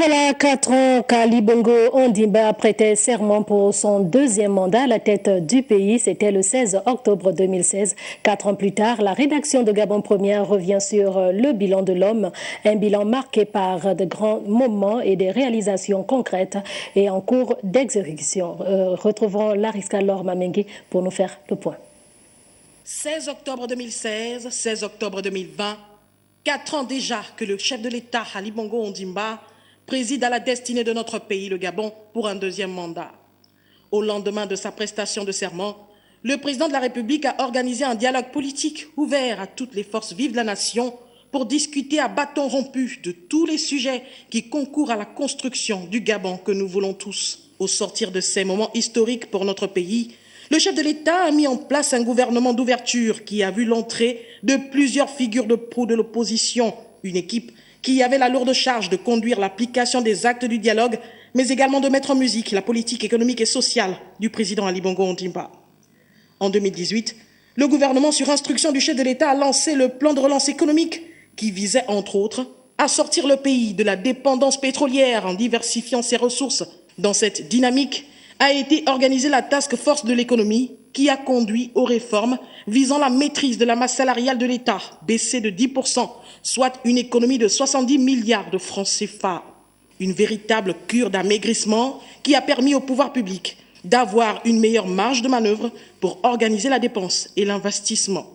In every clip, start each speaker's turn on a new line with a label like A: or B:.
A: voilà 4 ans qu'Ali Bongo Ondimba prêtait serment pour son deuxième mandat à la tête du pays. C'était le 16 octobre 2016. 4 ans plus tard, la rédaction de Gabon Première revient sur le bilan de l'homme. Un bilan marqué par de grands moments et des réalisations concrètes et en cours d'exécution. Retrouvons Lariska Lor-Mamengi pour nous faire le point.
B: 16 octobre 2016, 16 octobre 2020, 4 ans déjà que le chef de l'État, Ali Bongo Ondimba, préside à la destinée de notre pays, le Gabon, pour un deuxième mandat. Au lendemain de sa prestation de serment, le président de la République a organisé un dialogue politique ouvert à toutes les forces vives de la nation pour discuter à bâton rompu de tous les sujets qui concourent à la construction du Gabon que nous voulons tous. Au sortir de ces moments historiques pour notre pays, le chef de l'État a mis en place un gouvernement d'ouverture qui a vu l'entrée de plusieurs figures de proue de l'opposition, une équipe qui avait la lourde charge de conduire l'application des actes du dialogue, mais également de mettre en musique la politique économique et sociale du président Ali Bongo Ondimba. En 2018, le gouvernement, sur instruction du chef de l'État, a lancé le plan de relance économique qui visait, entre autres, à sortir le pays de la dépendance pétrolière en diversifiant ses ressources. Dans cette dynamique a été organisée la Task Force de l'économie qui a conduit aux réformes visant la maîtrise de la masse salariale de l'État, baissée de 10%, soit une économie de 70 milliards de francs CFA. Une véritable cure d'amaigrissement qui a permis au pouvoir public d'avoir une meilleure marge de manœuvre pour organiser la dépense et l'investissement.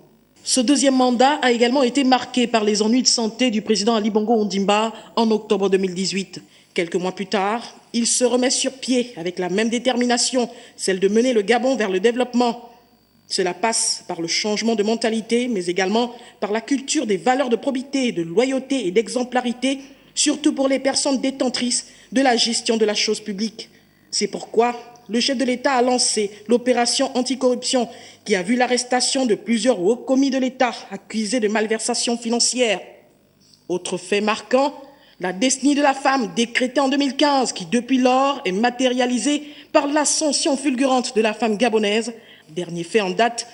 B: Ce deuxième mandat a également été marqué par les ennuis de santé du président Ali Bongo Ondimba en octobre 2018. Quelques mois plus tard, il se remet sur pied avec la même détermination, celle de mener le Gabon vers le développement. Cela passe par le changement de mentalité, mais également par la culture des valeurs de probité, de loyauté et d'exemplarité, surtout pour les personnes détentrices de la gestion de la chose publique. C'est pourquoi le chef de l'État a lancé l'opération anticorruption qui a vu l'arrestation de plusieurs hauts commis de l'État accusés de malversation financière. Autre fait marquant, la destinée de la femme décrétée en 2015 qui depuis lors est matérialisée par l'ascension fulgurante de la femme gabonaise. Dernier fait en date,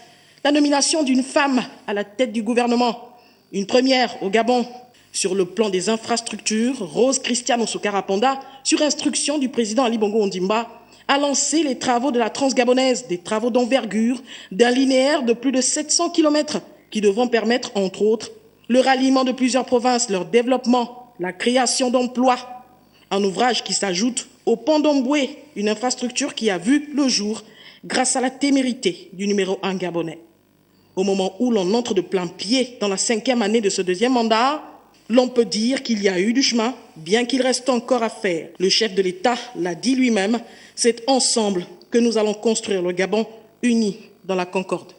B: la nomination d'une femme à la tête du gouvernement. Une première au Gabon. Sur le plan des infrastructures, Rose Christiane Osokara-Ponda, sur instruction du président Ali Bongo Ondimba, a lancé les travaux de la Transgabonaise, des travaux d'envergure d'un linéaire de plus de 700 km qui devront permettre, entre autres, le ralliement de plusieurs provinces, leur développement, la création d'emplois. Un ouvrage qui s'ajoute au Pont d'Omboué, une infrastructure qui a vu le jour grâce à la témérité du numéro 1 gabonais. Au moment où l'on entre de plein pied dans la 5e année de ce deuxième mandat, l'on peut dire qu'il y a eu du chemin, bien qu'il reste encore à faire. Le chef de l'État l'a dit lui-même, c'est ensemble que nous allons construire le Gabon uni dans la concorde.